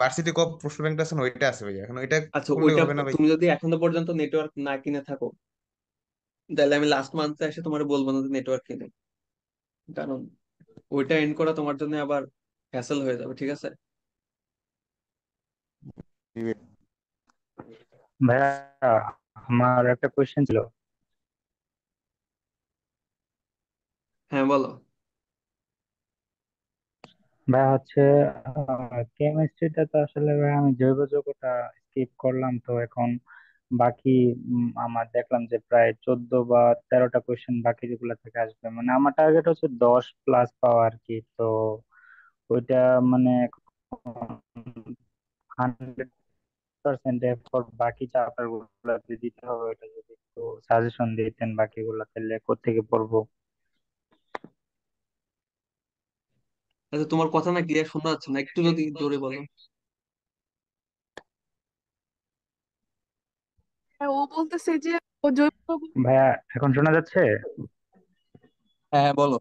ভার্সিটি কপ প্রশ্ন ব্যাংকটা আছে না, ওইটা আছে ভাইয়া, এখন ওইটা আচ্ছা, করলে ওইটা হবে না ভাই? তুমি যদি এখনো পর্যন্ত নেটওয়ার্ক না কিনে থাকো, তাহলে আমি লাস্ট মান্থে এসে তোমার বলবো না যে নেটওয়ার্ক কিনে, কারণ ওইটা এন্ড করা তোমার জন্য আবার হ্যাসেল হয়ে যাবে। ঠিক আছে। ভাইয়া আমার একটা কোয়েশ্চেন ছিল। হ্যাঁ বলো। ভাই হচ্ছে কেমিস্ট্রিটা তো আসলে ভাই আমি জৈব যৌগটা স্কিপ করলাম, তো এখন বাকি আমার দেখলাম যে প্রায় 14 বা 13টা কোয়েশ্চেন বাকি যেগুলো থেকে আসবে, মানে আমার টার্গেট হচ্ছে 10+ পাওয়া আর কি। তো ওইটা মানে 100% এফোর্ট বাকি চ্যাপ্টার গুলোতে দিতে হবে, ওইটা যদি একটু সাজেশন দিতেন বাকিগুলো তাহলে কোত্থেকে পড়বো। আচ্ছা, তোমার কথা না ক্লিয়ার শোনা যাচ্ছে না, একটু যদি জোরে বলো। হ্যাঁ, ও বলতেছে যে ও জৈব যৌগ। ভাইয়া এখন শোনা যাচ্ছে? হ্যাঁ হ্যাঁ, বলো।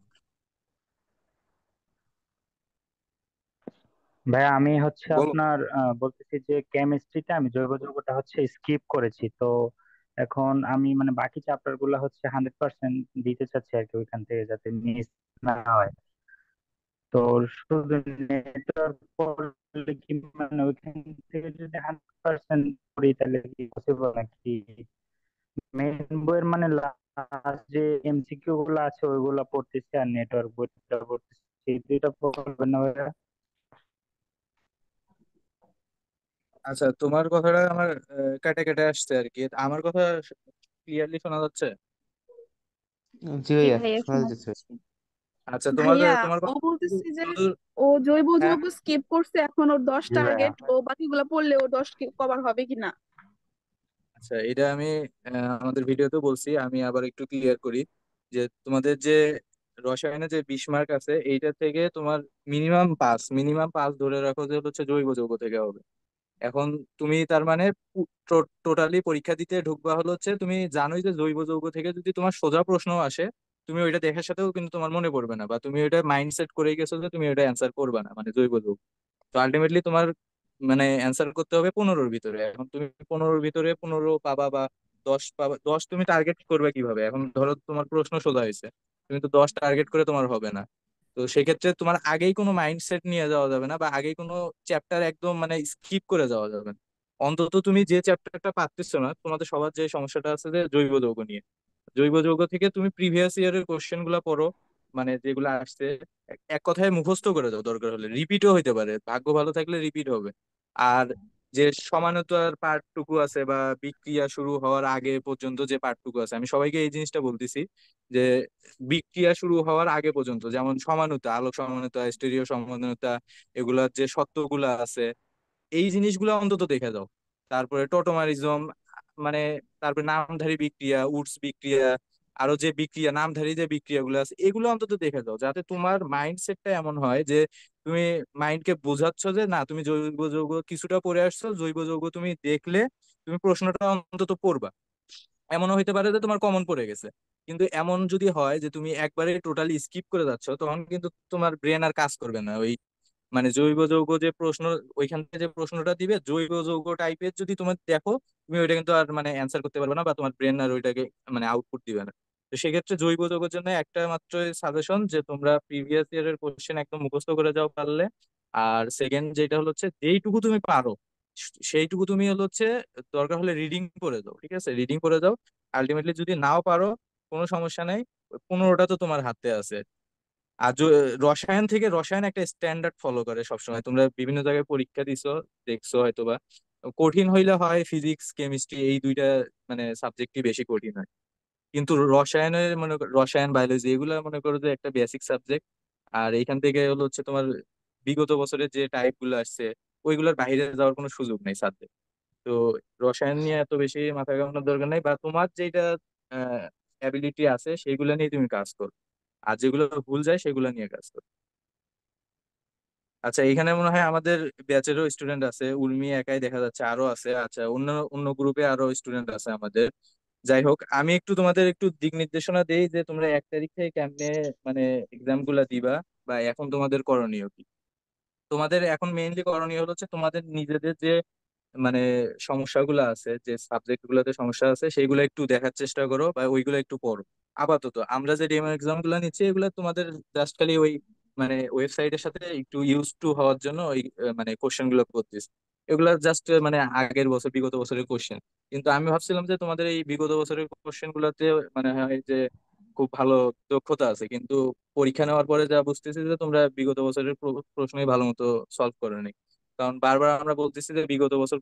ভাইয়া আমি হচ্ছে বলো। আপনার বলতেছি যে কেমিস্ট্রিটা আমি জৈব যৌগটা হচ্ছে স্কিপ করেছি, তো এখন আমি মানে বাকি চ্যাপ্টার গুলো হচ্ছে 100% দিতে চাচ্ছি আর কি, ওইখান থেকে যাতে মিস না হয়। তো শুধু নেটওয়ার্ক পড়লে কি মানে ওইখান থেকে যদি 100% পড়ি তাহলে কি পসিবল নাকি? মেইন বইয়ের মানে লাস্ট যে এমসিকিউ গুলো আছে ওইগুলা পড়তেছি আর নেটওয়ার্ক বইটা পড়তেছি, এই দুইটা পড়বেন না ভাইয়া? আচ্ছা, তোমার কথাটা আমার কেটে কেটে আসছে আর কি, আমার কথা ক্লিয়ারলি শোনা যাচ্ছে? জি জি ভাইয়া, ভাইয়া, শোনা শোনা যাচ্ছে। যাচ্ছে। আচ্ছা, তোমার ভাইয়া তোমার ও কথা বলতেছে যে যতদূর। ও জৈব হ্যাঁ, যৌগ স্কিপ করছে, এখন ওর দশ জি ভাইয়া। টার্গেট, ও বাকিগুলা পড়লে ও 10 কভার হবে কিনা। আচ্ছা, এটা আমি আমাদের ভিডিওতে বলছি, আমি আবার একটু ক্লিয়ার করি যে তোমাদের যে রসায়নে যে 20 মার্ক আছে, এইটা থেকে তোমার মিনিমাম পাস ধরে রাখো যে হচ্ছে জৈব যৌগ থেকে হবে। এখন তুমি তার মানে টোটালি পরীক্ষা দিতে ঢুকবা হলো হচ্ছে, তুমি জানোই যে জৈব যৌগ থেকে যদি তোমার সোজা প্রশ্ন আসে, তুমি ওইটা দেখার সাথেও কিন্তু তোমার মনে পড়বে না, বা তুমি ওইটা মাইন্ড সেট করে গেছো যে তুমি ওইটা অ্যান্সার করবে না, মানে জৈব যৌগ। তো আলটিমেটলি তোমার মানে অ্যান্সার করতে হবে 15-র ভিতরে। এখন তুমি 15-র ভিতরে 15 পাবা বা 10 পাবা, 10 তুমি টার্গেট করবে কিভাবে? এখন ধরো তোমার প্রশ্ন সোজা হয়েছে, তুমি তো 10 টার্গেট করে তোমার হবে না। তো সেক্ষেত্রে তোমার আগেই কোনো মাইন্ডসেট নিয়ে যাওয়া যাবে না, বা আগেই কোনো চ্যাপ্টার একদম মানে স্কিপ করে যাওয়া যাবে না। অন্তত তুমি যে চ্যাপ্টারটা পারতেছো না, তোমাদের সবার যে সমস্যাটা আছে যে জৈব যৌগ নিয়ে, জৈব যৌগ থেকে তুমি প্রিভিয়াস ইয়ারের কোশ্চেন গুলা পড়ো, মানে যেগুলো আসছে। এক কথায় মুখস্থ করে দাও, দরকার হলে রিপিটও হইতে পারে, ভাগ্য ভালো থাকলে রিপিট হবে। আর যে সমানতার পার্টটুকু আছে বা বিক্রিয়া শুরু হওয়ার আগে পর্যন্ত যে পার্টটুকু আছে, আমি সবাইকে এই জিনিসটা বলতেছি যে বিক্রিয়া শুরু হওয়ার আগে পর্যন্ত, যেমন সমানুতা, আলোক সমানুতা, স্টেরিও সমানুতা, এগুলার যে সত্যগুলা আছে, এই জিনিসগুলো অন্তত দেখে যাও। তারপরে টোটোমারিজম, মানে তারপরে নামধারী বিক্রিয়া, উডস বিক্রিয়া, আরো যে বিক্রিয়া নামধারী যে বিক্রিয়াগুলো আছে, এগুলো অন্তত দেখে যাও, যাতে তোমার মাইন্ডসেটটা এমন হয় যে তুমি মাইন্ডকে বোঝাচ্ছ যে না, তুমি জৈব যৌগ কিছুটা পড়ে আসছো, জৈব যৌগ তুমি দেখলে তুমি প্রশ্নটা অন্তত পড়বা। এমনও হইতে পারে যে তোমার কমন পড়ে গেছে, কিন্তু এমন যদি হয় যে তুমি একবারে টোটালি স্কিপ করে যাচ্ছ, তখন কিন্তু তোমার ব্রেন আর কাজ করবে না। ওই মানে জৈব যৌগ যে প্রশ্ন, ওইখান থেকে যে প্রশ্নটা দিবে জৈব যৌগ টাইপের যদি তোমার দেখো, তুমি ওইটা কিন্তু আর মানে অ্যান্সার করতে পারবে না, বা তোমার ব্রেন আর ওইটাকে মানে আউটপুট দিবে না। তো সেক্ষেত্রে জৈব যৌগের জন্য একটা মাত্র সাজেশন, যে তোমরা প্রিভিয়াস ইয়ারের কোশ্চেন একদম মুখস্থ করে যাও পারলে। আর সেকেন্ড যেটা হলো হচ্ছে, যেইটুকু তুমি পারো সেইটুকু তুমি হলো হচ্ছে দরকার হলে রিডিং করে দাও, ঠিক আছে, রিডিং করে দাও। আলটিমেটলি যদি নাও পারো, কোনো সমস্যা নাই, 15টা তো তোমার হাতে আছে। আর রসায়ন থেকে, রসায়ন একটা স্ট্যান্ডার্ড ফলো করে সবসময়, তোমরা বিভিন্ন জায়গায় পরীক্ষা দিছো, দেখছো হয়তোবা। কঠিন হইলে হয় ফিজিক্স কেমিস্ট্রি, এই দুইটা মানে সাবজেক্টই বেশি কঠিন হয়। কিন্তু রসায়নের মনে রসায়ন বায়োলজি এগুলা মনে করো যে একটা বেসিক সাবজেক্ট। আর এইখান থেকে হলো হচ্ছে তোমার বিগত বছরের যে টাইপ গুলো আসছে, ওইগুলোর বাইরে যাওয়ার কোনো সুযোগ নেই সাবজেক্ট। তো রসায়ন নিয়ে এত বেশি মাথা ঘামানোর দরকার নেই, বা তোমার যেটা অ্যাবিলিটি আছে সেগুলো নিয়ে তুমি কাজ করো, আর যেগুলো ভুল যায় সেগুলো নিয়ে কাজ করো। আচ্ছা, এখানে মনে হয় আমাদের ব্যাচেরও স্টুডেন্ট আছে, উর্মি একাই দেখা যাচ্ছে, আরো আছে। আচ্ছা, অন্য অন্য গ্রুপে আরো স্টুডেন্ট আছে আমাদের। যাই হোক, আমি একটু তোমাদের একটু দিক নির্দেশনা দেই যে তোমরা 1 তারিখ থেকে কেমনে মানে এক্সাম গুলা দিবা, বা এখন তোমাদের করণীয় কি। তোমাদের এখন মেইনলি করণীয় হলো হচ্ছে তোমাদের নিজেদের যে মানে সমস্যাগুলো আছে, যে সাবজেক্ট গুলোতে সমস্যা আছে, সেইগুলো একটু দেখার চেষ্টা করো, বা ওইগুলো একটু পড়ো। আপাতত আমরা যে ডেমো এক্সাম গুলো নিচ্ছি, এগুলো তোমাদের জাস্ট খালি ওই মানে ওয়েবসাইটের সাথে একটু ইউজ টু হওয়ার জন্য ওই মানে কোশ্চেন গুলো করতেছি। এগুলা জাস্ট মানে আগের বছর, বিগত বছরের কোশ্চেন। কিন্তু আমি ভাবছিলাম যে তোমাদের এই বিগত বছরের কোশ্চেন গুলোতে মানে হয় যে খুব ভালো দক্ষতা আছে, কিন্তু পরীক্ষা নেওয়ার পরে যা বুঝতেছি যে তোমরা বিগত বছরের প্রশ্নই ভালো মতো সলভ করে নি। কারণ বারবার আমরা বলতেছি যে বিগত বছর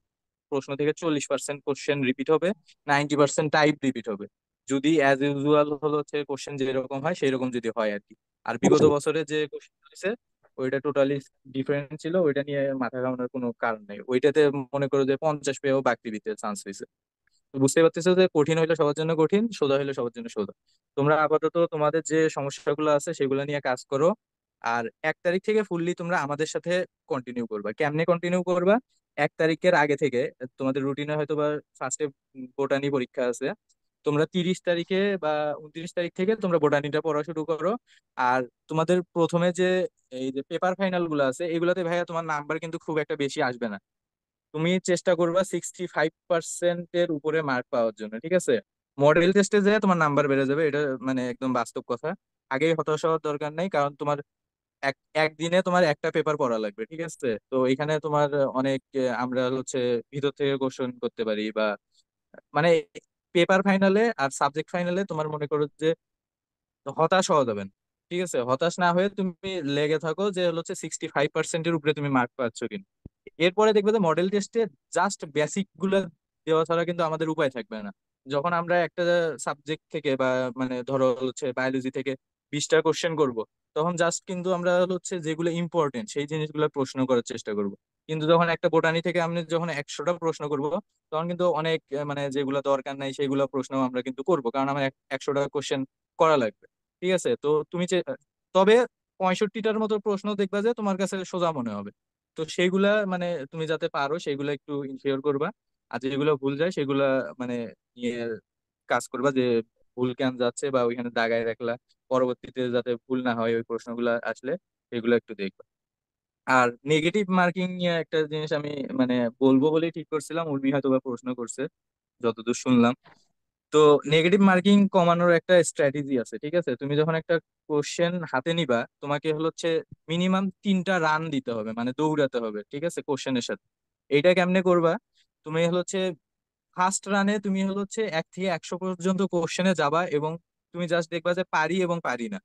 প্রশ্ন থেকে 40% কোশ্চেন রিপিট হবে, 90% টাইপ রিপিট হবে, যদি অ্যাজ ইউজুয়াল হলো হচ্ছে কোশ্চেন যেরকম হয় সেই রকম যদি হয় আর কি। আর বিগত বছরে যে কোশ্চেন হয়েছে ওইটা টোটালি ডিফারেন্ট ছিল, ওইটা নিয়ে মাথা ঘামানোর কোনো কারণ নেই। ওইটাতে মনে করো যে 50 পেয়েও বাকরি দিতে চান্স হয়েছে। তো বুঝতে পারতেছো যে কঠিন হইলে সবার জন্য কঠিন, সোজা হইলে সবার জন্য সোজা। তোমরা আপাতত তোমাদের যে সমস্যাগুলো আছে সেগুলো নিয়ে কাজ করো। আর 1 তারিখ থেকে ফুললি তোমরা আমাদের সাথে কন্টিনিউ করবা। কেমনে কন্টিনিউ করবা? 1 তারিখের আগে থেকে তোমাদের রুটিনে হয়তো বা ফার্স্টে বোটানি পরীক্ষা আছে, তোমরা 30 তারিখে বা 29 তারিখ থেকে তোমরা বোটানিটা পড়া শুরু করো। আর তোমাদের প্রথমে যে এই যে পেপার ফাইনাল গুলো আছে, এগুলোতে ভাইয়া তোমার নাম্বার কিন্তু খুব একটা বেশি আসবে না। তুমি চেষ্টা করবা 65%-এর উপরে মার্ক পাওয়ার জন্য, ঠিক আছে। মডেল টেস্টে যে তোমার নাম্বার বেড়ে যাবে, এটা মানে একদম বাস্তব কথা। আগে হতাশ হওয়ার দরকার নেই, কারণ তোমার এক একদিনে তোমার একটা পেপার পড়া লাগবে, ঠিক আছে। তো এখানে তোমার অনেক আমরা হচ্ছে ভিতর থেকে কোশ্চেন করতে পারি, বা মানে পেপার ফাইনালে আর সাবজেক্ট ফাইনালে তোমার মনে করো যে হতাশ হওয়া যাবে না। ঠিক আছে, হতাশ না হয়ে তুমি লেগে থাকো যে হচ্ছে 65%-এর উপরে তুমি মার্ক পাচ্ছ কিনা। এরপরে দেখবে যে মডেল টেস্টে জাস্ট বেসিক গুলো দেওয়া ছাড়া কিন্তু আমাদের উপায় থাকবে না। যখন আমরা একটা সাবজেক্ট থেকে বা মানে ধরো হচ্ছে বায়োলজি থেকে 20টা কোশ্চেন করব, তখন জাস্ট কিন্তু আমরা হচ্ছে যেগুলো ইম্পর্টেন্ট সেই জিনিসগুলো প্রশ্ন করার চেষ্টা করব। কিন্তু যখন একটা বোটানি থেকে আমি যখন 100টা প্রশ্ন করব, তখন কিন্তু অনেক মানে যেগুলো দরকার নাই সেগুলো প্রশ্ন আমরা কিন্তু করব, কারণ আমার 100টা কোশ্চেন করা লাগবে। ঠিক আছে, তো তুমি তবে 65টার মতো প্রশ্ন দেখবা যে তোমার কাছে সোজা মনে হবে। তো সেইগুলা মানে তুমি যাতে পারো সেইগুলা একটু ইনশিওর করবা, আর যেগুলো ভুল যায় সেগুলা মানে নিয়ে কাজ করবা, যে ভুল কেন যাচ্ছে বা ওইখানে দাগায় রাখলা, পরবর্তীতে যাতে ভুল না হয় ওই প্রশ্নগুলো আসলে এগুলো একটু দেখবা। আর নেগেটিভ মার্কিং নিয়ে একটা জিনিস আমি মানে বলবো বলেই ঠিক করছিলাম, উর্মি হয়তো বা প্রশ্ন করছে যতদূর শুনলাম। তো নেগেটিভ মার্কিং কমানোর একটা স্ট্র্যাটেজি আছে, ঠিক আছে? তুমি যখন একটা কোশ্চেন হাতে নিবা, তোমাকে হচ্ছে মিনিমাম 3টা রান দিতে হবে, মানে দৌড়াতে হবে, ঠিক আছে, কোশ্চেনের সাথে। এইটা কেমনে করবা? তুমি হচ্ছে ফার্স্ট রানে তুমি হচ্ছে 1 থেকে 100 পর্যন্ত কোশ্চেনে যাবা, এবং তুমি জাস্ট দেখবা যে পারি এবং পারি না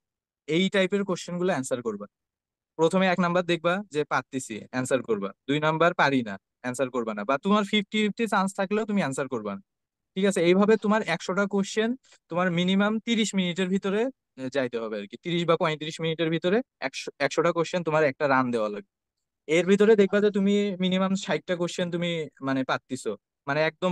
এই টাইপের কোশ্চেন গুলো অ্যান্সার করবা। প্রথমে 1 নাম্বার দেখবা যে পারতেছি, অ্যান্সার করবা। 2 নাম্বার পারি না, অ্যান্সার করবা না, বা তোমার 50-50 চান্স থাকলেও তুমি অ্যান্সার করবা না। ঠিক আছে, এইভাবে তোমার 100টা কোশ্চেন তোমার মিনিমাম 30 মিনিটের ভিতরে যাইতে হবে আর কি। 30 বা 35 মিনিটের ভিতরে 100টা কোশ্চেন তোমার একটা রান দেওয়া লাগবে। এর ভিতরে দেখবা যে তুমি মিনিমাম 60টা কোশ্চেন তুমি মানে পারতিছো, মানে একদম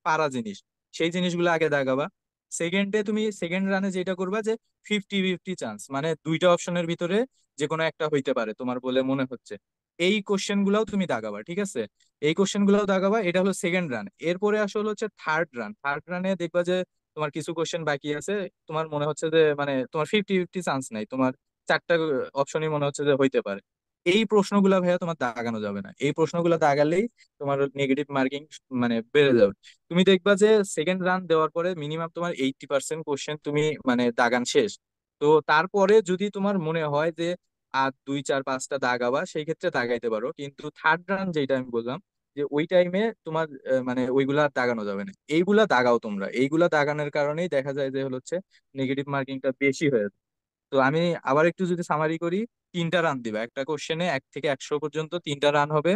পারা জিনিস, সেই জিনিসগুলো আগে দাগাবা। সেকেন্ডে তুমি সেকেন্ড রানে যেটা করবা যে 50-50 চান্স, মানে 2টা অপশনের ভিতরে যে কোনো একটা হইতে পারে তোমার বলে মনে হচ্ছে, এই কোশ্চেন গুলাও তুমি দাগাবা, ঠিক আছে? এই কোশ্চেন গুলাও দাগাবা, এটা হলো সেকেন্ড রান। এরপরে আসলে হচ্ছে থার্ড রান। থার্ড রানে দেখবা যে তোমার কিছু কোশ্চেন বাকি আছে, তোমার মনে হচ্ছে যে মানে তোমার 50-50 চান্স নাই, তোমার 4টা অপশনই মনে হচ্ছে যে হইতে পারে। এই প্রশ্নগুলা ভাইয়া তোমার দাগানো যাবে না, এই প্রশ্নগুলা দাগালেই তোমার নেগেটিভ মার্কিং মানে বেড়ে যাবে। তুমি দেখবা যে সেকেন্ড রান দেওয়ার পরে মিনিমাম তোমার 80% কোশ্চেন তুমি মানে দাগান শেষ। তো তারপরে যদি তোমার মনে হয় যে আর 2 4 5টা দাগাবা, সেই ক্ষেত্রে দাগাইতে পারো, কিন্তু থার্ড রান যেটা আমি বললাম যে ওই টাইমে তোমার মানে ওইগুলা আর দাগানো যাবে না। এইগুলা দাগাও তোমরা, এইগুলা দাগানোর কারণেই দেখা যায় যে হচ্ছে নেগেটিভ মার্কিংটা বেশি হয়ে যায়। তো আমি আবার একটু যদি সামারি করি, 3টা রান দিবা একটা কোশ্চেনে, 1 থেকে 100 পর্যন্ত 3টা রান হবে।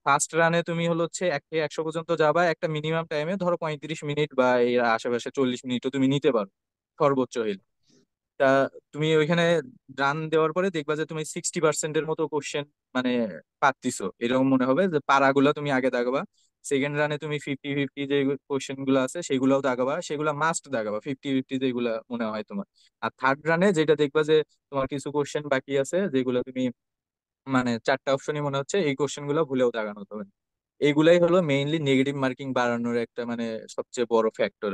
ফার্স্ট রানে তুমি হচ্ছে 1 থেকে 100 পর্যন্ত যাবা একটা মিনিমাম টাইমে, ধরো 35 মিনিট বা এর আশেপাশে 40 মিনিটও তুমি নিতে পারো সর্বোচ্চ হইলে। তা তুমি ওইখানে রান দেওয়ার পরে দেখবা যে তুমি 60%-এর মতো কোশ্চেন মানে পারতিছো, এরকম মনে হবে যে পারাগুলো তুমি আগে দাগাবা। সেকেন্ড রানে তুমি 50-50 যে কোশ্চেন গুলো আছে সেগুলোও দাগাবা, সেগুলো মাস্ট দাগাবা 50-50 যেগুলা মনে হয় তোমার। আর থার্ড রানে যেটা দেখবা যে তোমার কিছু কোশ্চেন বাকি আছে যেগুলো তুমি মানে 4টা অপশনই মনে হচ্ছে, এই কোশ্চেন গুলো ভুলেও দাগানো হবে না। এইগুলাই হলো মেইনলি নেগেটিভ মার্কিং বাড়ানোর একটা মানে সবচেয়ে বড় ফ্যাক্টর।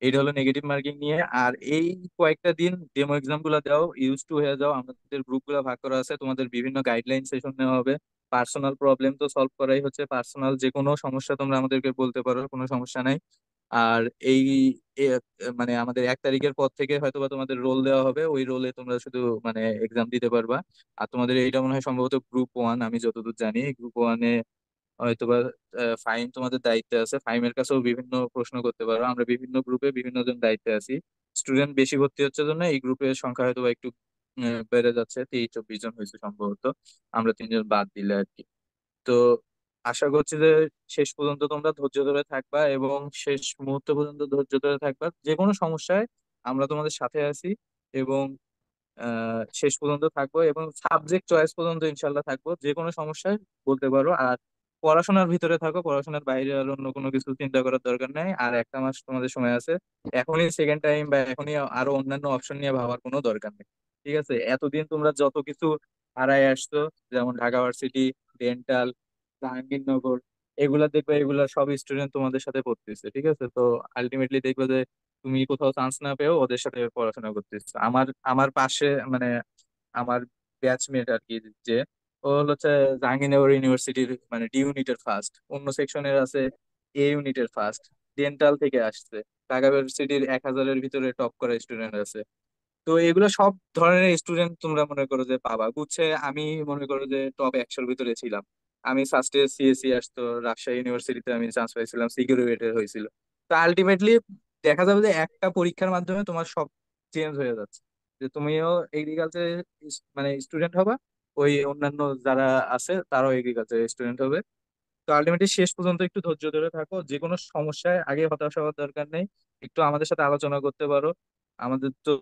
এইটা হলো নেগেটিভ মার্কিং নিয়ে। আর এই কয়েকটা দিন ডেমো এক্সাম গুলা দাও, ইউজ টু হয়ে যাও। আমাদের গ্রুপ গুলা ভাগ করা আছে, তোমাদের বিভিন্ন গাইডলাইন সেশন নেওয়া হবে। পার্সোনাল প্রবলেম তো সলভ করাই হচ্ছে, পার্সোনাল যে কোনো সমস্যা তোমরা আমাদেরকে বলতে পারো, কোনো সমস্যা নাই। আর এই মানে আমাদের 1 তারিখের পর থেকে হয়তোবা তোমাদের রোল দেওয়া হবে, ওই রোলে তোমরা শুধু মানে এক্সাম দিতে পারবা। আর তোমাদের এইটা মনে হয় সম্ভবত গ্রুপ 1, আমি যতদূর জানি গ্রুপ 1-এ হয়তোবা ফাইম তোমাদের দায়িত্বে আছে, ফাইমের কাছেও বিভিন্ন প্রশ্ন করতে পারো। আমরা বিভিন্ন গ্রুপে বিভিন্ন জন দায়িত্বে আছি। স্টুডেন্ট বেশি ভর্তি হচ্ছে জন্য এই গ্রুপের সংখ্যা হয়তো একটু বেড়ে যাচ্ছে, 23-24 জন হয়েছে সম্ভবত, আমরা 3 জন বাদ দিলে আর কি। তো আশা করছি যে শেষ পর্যন্ত তোমরা ধৈর্য ধরে থাকবা, এবং শেষ মুহূর্ত পর্যন্ত ধৈর্য ধরে থাকবা। যে কোনো সমস্যায় আমরা তোমাদের সাথে আছি, এবং শেষ পর্যন্ত থাকবো, এবং সাবজেক্ট চয়েস পর্যন্ত ইনশাল্লাহ থাকবো। যে কোনো সমস্যায় বলতে পারো। আর পড়াশোনার ভিতরে থাকো, পড়াশোনার বাইরে আর অন্য কোনো কিছু চিন্তা করার দরকার নেই। আর 1টা মাস তোমাদের সময় আছে, এখনই সেকেন্ড টাইম বা এখনই আরো অন্যান্য অপশন নিয়ে ভাবার কোনো দরকার নেই। ঠিক আছে, এতদিন তোমরা যত কিছু হারায় আসছো, যেমন ঢাকা ভার্সিটি, ডেন্টাল, জাহাঙ্গীরনগর, এগুলা দেখবে, এগুলা সব স্টুডেন্ট তোমাদের সাথে পড়তেছে, ঠিক আছে? তো আলটিমেটলি দেখবে যে তুমি কোথাও চান্স না পেয়েও ওদের সাথে পড়াশোনা করতেছো। আমার আমার পাশে মানে আমার ব্যাচমেট আর কি, যে ও হচ্ছে জাহাঙ্গীরনগর ইউনিভার্সিটির মানে ডি ইউনিটের ফার্স্ট, অন্য সেকশনের আছে এ ইউনিটের ফার্স্ট, ডেন্টাল থেকে আসছে, ঢাকা ইউনিভার্সিটির 1000-এর ভিতরে টপ করা স্টুডেন্ট আছে। তো এগুলো সব ধরনের স্টুডেন্ট তোমরা মনে করো যে পাবা বুঝছে। আমি মনে করো যে টপ 100-র ভিতরে ছিলাম। আমি ফার্স্টে সিএসসি আসতো, রাজশাহী ইউনিভার্সিটিতে আমি চান্স পাইছিলাম, সিকিউরিটি হয়েছিল। তো আলটিমেটলি দেখা যাবে যে একটা পরীক্ষার মাধ্যমে তোমার সব চেঞ্জ হয়ে যাচ্ছে, যে তুমিও এগ্রিকালচার মানে স্টুডেন্ট হবা, ওই অন্যান্য যারা আছে তারাও এগ্রিকালচার স্টুডেন্ট হবে। তো আলটিমেটলি শেষ পর্যন্ত একটু ধৈর্য ধরে থাকো, যে কোনো সমস্যায় আগে হতাশ হওয়ার দরকার নেই, একটু আমাদের সাথে আলোচনা করতে পারো। আমাদের তো